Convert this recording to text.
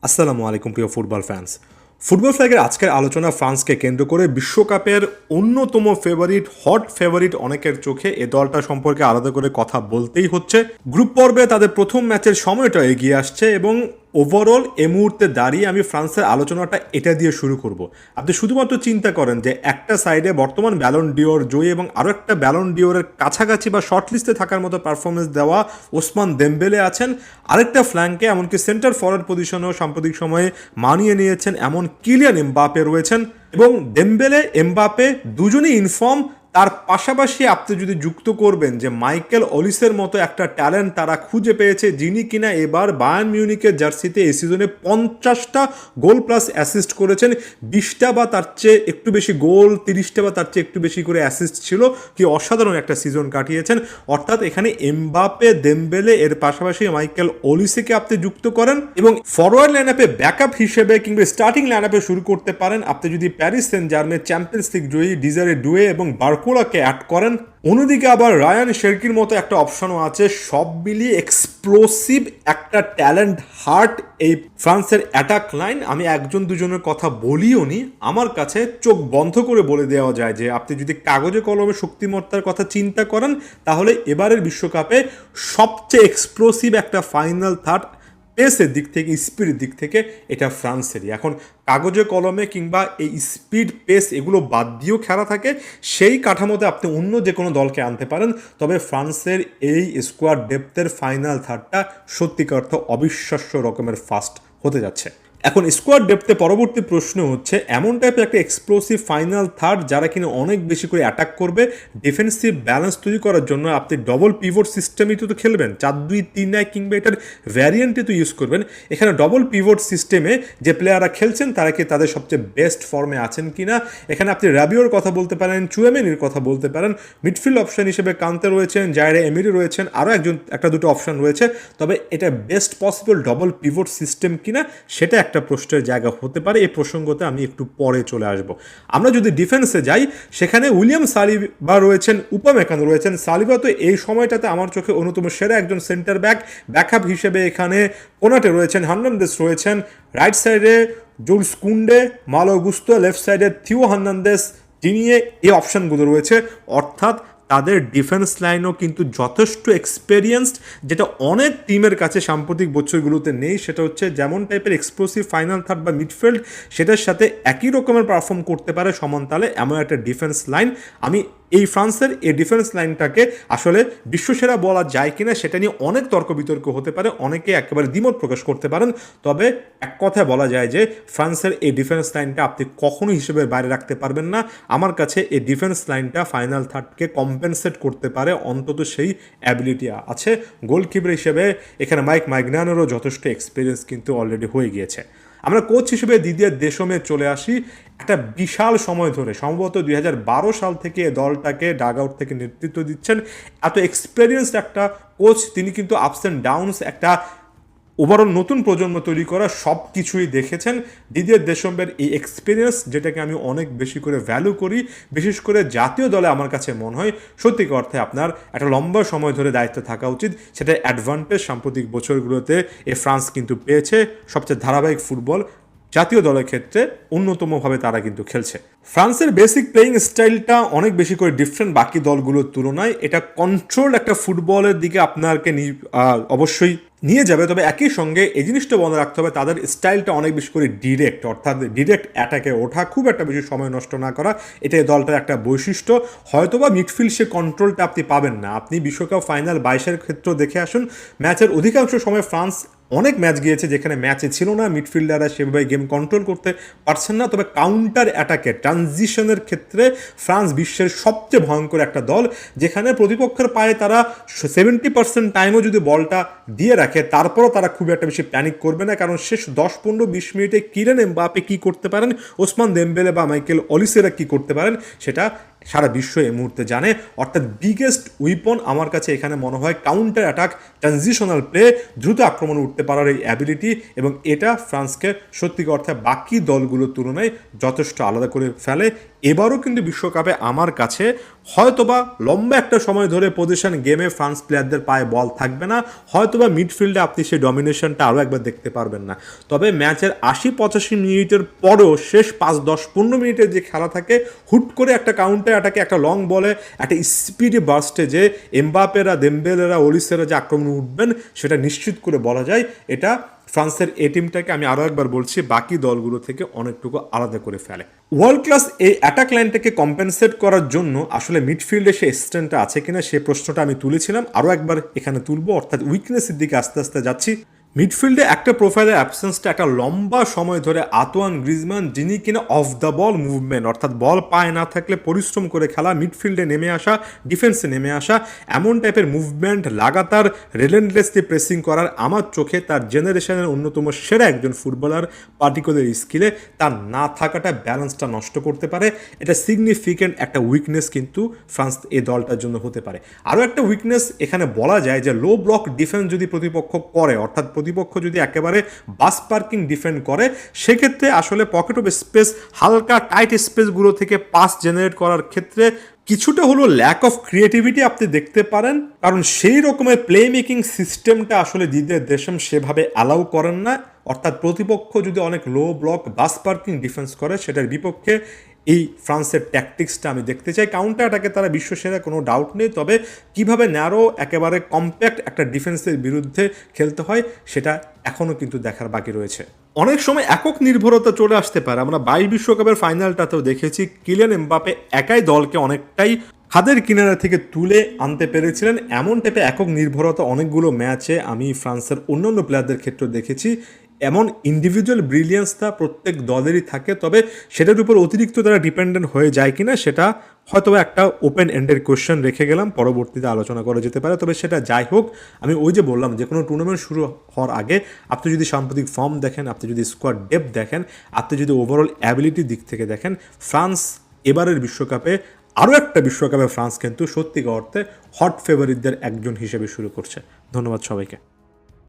আসসালামু আলাইকুম প্রিয় ফুটবল ফ্যান্স। ফুটবল ফ্ল্যাগের আজকের আলোচনা ফ্রান্সকে কেন্দ্র করে বিশ্বকাপের অন্যতম হট ফেভারিট অনেকের চোখে এ দলটা সম্পর্কে আলাদা করে কথা বলতেই হচ্ছে। গ্রুপ পর্বে তাদের প্রথম ম্যাচের সময়টা এগিয়ে আসছে এবং ওভারঅল এই মুহূর্তে দাঁড়িয়ে আমি ফ্রান্সের আলোচনাটা এটা দিয়ে শুরু করব। আপনি শুধুমাত্র চিন্তা করেন যে একটা সাইডে বর্তমান ব্যালন ডিওর জয়ী এবং আরও একটা ব্যালন ডিওরের কাছাকাছি বা শর্ট লিস্টে থাকার মতো পারফরমেন্স দেওয়া ওসমান দেমবেলে আছেন, আরেকটা ফ্ল্যাঙ্কে এমনকি সেন্টার ফরওয়ার্ড পজিশনেও সাম্প্রতিক সময়ে মানিয়ে নিয়েছেন এমন কিলিয়ান এমবাপে রয়েছেন এবং দেমবেলে এমবাপে দুজনেই ইনফর্ম। তার পাশাপাশি আপনি যদি যুক্ত করবেন যে মাইকেল অলিসের মতো একটা ট্যালেন্ট তারা খুঁজে পেয়েছে, যিনি কিনা এবার বায়ার্ন মিউনিকের জার্সিতে এই সিজনে 50টা গোল প্লাস অ্যাসিস্ট করেছেন, 20টা বা তার চেয়ে একটু বেশি গোল, 30টা বা তার চেয়ে একটু বেশি করে অ্যাসিস্ট ছিল। কি অসাধারণ একটা সিজন কাটিয়েছেন। অর্থাৎ এখানে এমবাপে, দেমবেলে এর পাশাপাশি মাইকেল অলিসেকে আপনি যুক্ত করেন এবং ফরওয়ার্ড লাইন আপে ব্যাকআপ হিসেবে কিংবা স্টার্টিং লাইন আপে শুরু করতে পারেন আপনি যদি প্যারিস সেন্ট জার্মের চ্যাম্পিয়ন্স লিগ জয়ী ডিজারে ডুয়ে এবং বার্কোলাকে অ্যাড করেন। অন্যদিকে আবার রায়ান শেরকির মতো একটা অপশনও আছে। সব মিলিয়ে এক্সপ্লোসিভ একটা ট্যালেন্ট হার্ট এই ফ্রান্সের অ্যাটাক লাইন। আমি একজন দুজনের কথা বলিও নি, আমার কাছে চোখ বন্ধ করে বলে দেওয়া যায় যে আপনি যদি কাগজে কলমে শক্তিমত্তার কথা চিন্তা করেন তাহলে এবারের বিশ্বকাপে সবচেয়ে এক্সপ্লোসিভ একটা ফাইনাল থার্ড পেসের দিক থেকে, স্পিডের দিক থেকে এটা ফ্রান্সেরই। এখন কাগজে কলমে কিংবা এই স্পিড পেস এগুলো বাদ দিয়েও খেলা থাকে, সেই কাঠামোতে আপনি অন্য যে কোনো দলকে আনতে পারেন। তবে ফ্রান্সের এই স্কোয়াড ডেপথের ফাইনাল থার্ডটা সত্যিকার অর্থ অবিশ্বাস্য রকমের ফাস্ট হতে যাচ্ছে। এখন স্কোয়াড ডেপথে পরবর্তী প্রশ্ন হচ্ছে এমন টাইপের একটা এক্সপ্লোসিভ ফাইনাল থার্ড যারা কিনা অনেক বেশি করে অ্যাটাক করবে, ডিফেন্সিভ ব্যালেন্স তৈরি করার জন্য আপনি ডবল পিভট সিস্টেমই তো খেলবেন, 4-2-3-1 কিংবা এটার ভ্যারিয়েন্টে তো ইউজ করবেন। এখানে ডবল পিভট সিস্টেমে যে প্লেয়াররা খেলছেন তারা কি তাদের সবচেয়ে বেস্ট ফর্মে আছেন কিনা, এখানে আপনি রাবিওর কথা বলতে পারেন, চুয়ামেনির কথা বলতে পারেন, মিডফিল্ড অপশন হিসেবে কান্তে রয়েছেন, জায়রে এমিরি রয়েছেন, আরও একটা দুটো অপশন রয়েছে। তবে এটা best possible double pivot system কিনা সেটা একটা প্রশ্নের জায়গা হতে পারে। এই প্রসঙ্গতে আমি একটু পরে চলে আসব। আমরা যদি ডিফেন্সে যাই সেখানে উইলিয়াম সালিবা রয়েছেন, উপমেকানো রয়েছেন। সালিবা তো এই সময়টাতে আমার চোখে অন্যতম সেরা একজন সেন্টার ব্যাকআপ হিসেবে এখানে কোনাটে রয়েছেন, হার্নান্দেস রয়েছেন, রাইট সাইডে জুলস কুন্ডে, মালো গুস্তো, লেফট সাইডে থিও হার্নান্দেস, যিনি এই অপশানগুলো রয়েছে। অর্থাৎ তাদের ডিফেন্স লাইনও কিন্তু যথেষ্ট এক্সপেরিয়েন্সড, যেটা অনেক টিমের কাছে সাম্প্রতিক বছরগুলোতে নেই। সেটা হচ্ছে যেমন টাইপের এক্সপ্লোসিভ ফাইনাল থার্ড বা মিডফিল্ড সেটার সাথে একই রকমের পারফর্ম করতে পারে সমানতালে এমন একটা ডিফেন্স লাইন। আমি এই ফ্রান্সের এই ডিফেন্স লাইনটাকে আসলে বিশ্বসেরা বলা যায় কিনা সেটা নিয়ে অনেক তর্ক বিতর্ক হতে পারে, অনেকে একেবারে দ্বিমত প্রকাশ করতে পারেন। তবে এক কথায় বলা যায় যে ফ্রান্সের এই ডিফেন্স লাইনটা আপনি কখনোই হিসেবে বাইরে রাখতে পারবেন না। আমার কাছে এই ডিফেন্স লাইনটা ফাইনাল থার্ডকে কম্পেনসেট করতে পারে, অন্তত সেই অ্যাবিলিটি আছে। গোলকিপার হিসেবে এখানে মাইক মাইগনানেরও যথেষ্ট এক্সপিরিয়েন্স কিন্তু অলরেডি হয়ে গিয়েছে। আমরা কোচ হিসেবে দিদিয়ার দেশমে চলে আসি। একটা বিশাল সময় ধরে সম্ভবত 2012 সাল থেকে দলটাকে ডাগ আউট থেকে নেতৃত্ব দিচ্ছেন। এত এক্সপেরিয়েন্সড একটা কোচ, তিনি কিন্তু আপস অ্যান্ড ডাউনস, একটা ওভারঅল নতুন প্রজন্ম তৈরি করা সব কিছুই দেখেছেন। দিদিয়ার দেশমের এই এক্সপিরিয়েন্স যেটাকে আমি অনেক বেশি করে ভ্যালু করি, বিশেষ করে জাতীয় দলে আমার কাছে মনে হয় সত্যিকার অর্থে আপনার একটা লম্বা সময় ধরে দায়িত্ব থাকা উচিত। সেটা অ্যাডভান্টেজ সাম্প্রতিক বছরগুলোতে ফ্রান্স কিন্তু পেয়েছে। সবচেয়ে ধারাবাহিক ফুটবল জাতীয় দলের ক্ষেত্রে অন্যতমভাবে তারা কিন্তু খেলছে। ফ্রান্সের বেসিক প্লেয়িং স্টাইলটা অনেক বেশি করে ডিফারেন্ট বাকি দলগুলোর তুলনায়। এটা কন্ট্রোল একটা ফুটবলের দিকে আপনাকে অবশ্যই নিয়ে যাবে। তবে একই সঙ্গে এই জিনিসটা মনে রাখতে হবে তাদের স্টাইলটা অনেক বেশি করে ডিরেক্ট, অর্থাৎ ডিরেক্ট অ্যাটাকে ওঠা, খুব একটা বেশি সময় নষ্ট না করা, এটা এই দলটার একটা বৈশিষ্ট্য। হয়তোবা মিডফিল্ড সে কন্ট্রোলটা আপনি পাবেন না। আপনি বিশ্বকাপ ফাইনাল 22-এর ক্ষেত্র দেখে আসুন, ম্যাচের অধিকাংশ সময় ফ্রান্স অনেক ম্যাচ গিয়েছে যেখানে ম্যাচে ছিল না মিডফিল্ডাররা সেভাবে গেম কন্ট্রোল করতে পারছেন না। তবে কাউন্টার অ্যাটাকে ট্রানজিশনের ক্ষেত্রে ফ্রান্স বিশ্বের সবচেয়ে ভয়ঙ্কর একটা দল, যেখানে প্রতিপক্ষের পায়ে তারা 70% টাইমও যদি বলটা দিয়ে রাখে তারপরও তারা খুব একটা বেশি প্যানিক করবে না, কারণ শেষ 10-15-20 মিনিটে কিলিয়ান এমবাপে কী করতে পারেন, ওসমান দেমবেলে বা মাইকেল অলিসেরা কী করতে পারেন সেটা সারা বিশ্ব এই মুহূর্তে জানে। অর্থাৎ বিগেস্ট উইপন আমার কাছে এখানে মনে হয় কাউন্টার অ্যাটাক, ট্রানজিশনাল প্লে, দ্রুত আক্রমণে উঠতে পারার এই অ্যাবিলিটি, এবং এটা ফ্রান্সকে সত্যিকার অর্থে বাকি দলগুলোর তুলনায় যথেষ্ট আলাদা করে ফেলে। এবারও কিন্তু বিশ্বকাপে আমার কাছে হয়তোবা লম্বা একটা সময় ধরে পজিশন গেমে ফ্রান্স প্লেয়ারদের পায়ে বল থাকবে না, হয়তোবা মিডফিল্ডে আপনি সেই ডমিনেশনটা আরও একবার দেখতে পারবেন না। তবে ম্যাচের 80-85 মিনিটের পরেও শেষ 5-10-15 মিনিটের যে খেলা থাকে, হুট করে একটা কাউন্টার অ্যাটাকে, একটা লং বলে, একটা স্পিডি বার্স্টে যে এমবাপেরা, দেমবেলেরা, ওলিসেরা যে আক্রমণে উঠবেন সেটা নিশ্চিত করে বলা যায় এটা ফ্রান্সের এই টিমটাকে, আমি আরও একবার বলছি, বাকি দলগুলো থেকে অনেকটুকু আলাদা করে ফেলে। ওয়ার্ল্ড ক্লাস এই অ্যাটাক লাইনটাকে কম্পেনসেট করার জন্য আসলে মিডফিল্ডে সে স্ট্রেন্থটা আছে কিনা সে প্রশ্নটা আমি তুলেছিলাম, আরও একবার এখানে তুলবো, অর্থাৎ উইকনেসের দিকে আস্তে আস্তে যাচ্ছি। মিডফিল্ডে একটা প্রোফাইলের অ্যাবসেন্সটা একটা লম্বা সময় ধরে আতোয়ান গ্রিজমান, যিনি কিনা অফ দ্য বল মুভমেন্ট, অর্থাৎ বল পায়ে না থাকলে পরিশ্রম করে খেলা, মিডফিল্ডে নেমে আসা, ডিফেন্সে নেমে আসা, এমন টাইপের মুভমেন্ট লাগাতার রিলেন্টলেসলি প্রেসিং করার আমার চোখে তার জেনারেশনের অন্যতম সেরা একজন ফুটবলার পার্টিকুলার স্কিলে তার না থাকাটা ব্যালেন্সটা নষ্ট করতে পারে। এটা সিগনিফিক্যান্ট একটা উইকনেস কিন্তু ফ্রান্স এই দলটার জন্য হতে পারে। আরও একটা উইকনেস এখানে বলা যায় যে লো ব্লক ডিফেন্স যদি প্রতিপক্ষ করে, অর্থাৎ প্রতিপক্ষ যদি একেবারে বাস পার্কিং ডিফেন্ড করে, সেক্ষেত্রে আসলে পকেট অফ স্পেস, হালকা টাইট স্পেসগুলো থেকে পাস জেনারেট করার ক্ষেত্রে কিছুটা হলো ল্যাক অফ ক্রিয়েটিভিটি আপনি দেখতে পারেন, কারণ সেই রকমের প্লে মেকিং সিস্টেমটা আসলে দিদির দেশম সেভাবে অ্যালাউ করেন না। অর্থাৎ প্রতিপক্ষ যদি অনেক লো ব্লক বাস পার্কিং ডিফেন্স করে, সেটার বিপক্ষে এই ফ্রান্সের ট্যাকটিক্সটা আমি দেখতে চাই। কাউন্টার অ্যাটাকে তারা বিশ্বসেরা, কোনো ডাউট নেই, তবে কিভাবে ন্যারো একেবারে কম্প্যাক্ট একটা ডিফেন্সের বিরুদ্ধে খেলতে হয় সেটা এখনও কিন্তু দেখার বাকি রয়েছে। অনেক সময় একক নির্ভরতা চলে আসতে পারে, আমরা 22 বিশ্বকাপের ফাইনালটাতেও দেখেছি কিলিয়ান এমবাপে একাই দলকে অনেকটাই খাদের কিনারা থেকে তুলে আনতে পেরেছিলেন। এমন টাইপে একক নির্ভরতা অনেকগুলো ম্যাচে আমি ফ্রান্সের অন্যান্য প্লেয়ারদের ক্ষেত্রে দেখেছি। এমন ইন্ডিভিজুয়াল ব্রিলিয়েন্সটা প্রত্যেক দলেরই থাকে, তবে সেটার উপর অতিরিক্ত তারা ডিপেন্ডেন্ট হয়ে যায় কিনা সেটা হয়তো একটা ওপেন এন্ডেড কোয়েশ্চেন রেখে গেলাম, পরবর্তীতে আলোচনা করা যেতে পারে। তবে সেটা যাই হোক, আমি ওই যে বললাম যে কোনো টুর্নামেন্ট শুরু হওয়ার আগে আপনি যদি সাম্প্রতিক ফর্ম দেখেন, আপনি যদি স্কোয়াড ডেপথ দেখেন, আপনি যদি ওভারঅল অ্যাবিলিটির দিক থেকে দেখেন, ফ্রান্স এবারের বিশ্বকাপে আরও একটা বিশ্বকাপে ফ্রান্স কিন্তু সত্যিকার অর্থে হট ফেভারিটদের একজন হিসেবে শুরু করছে। ধন্যবাদ সবাইকে।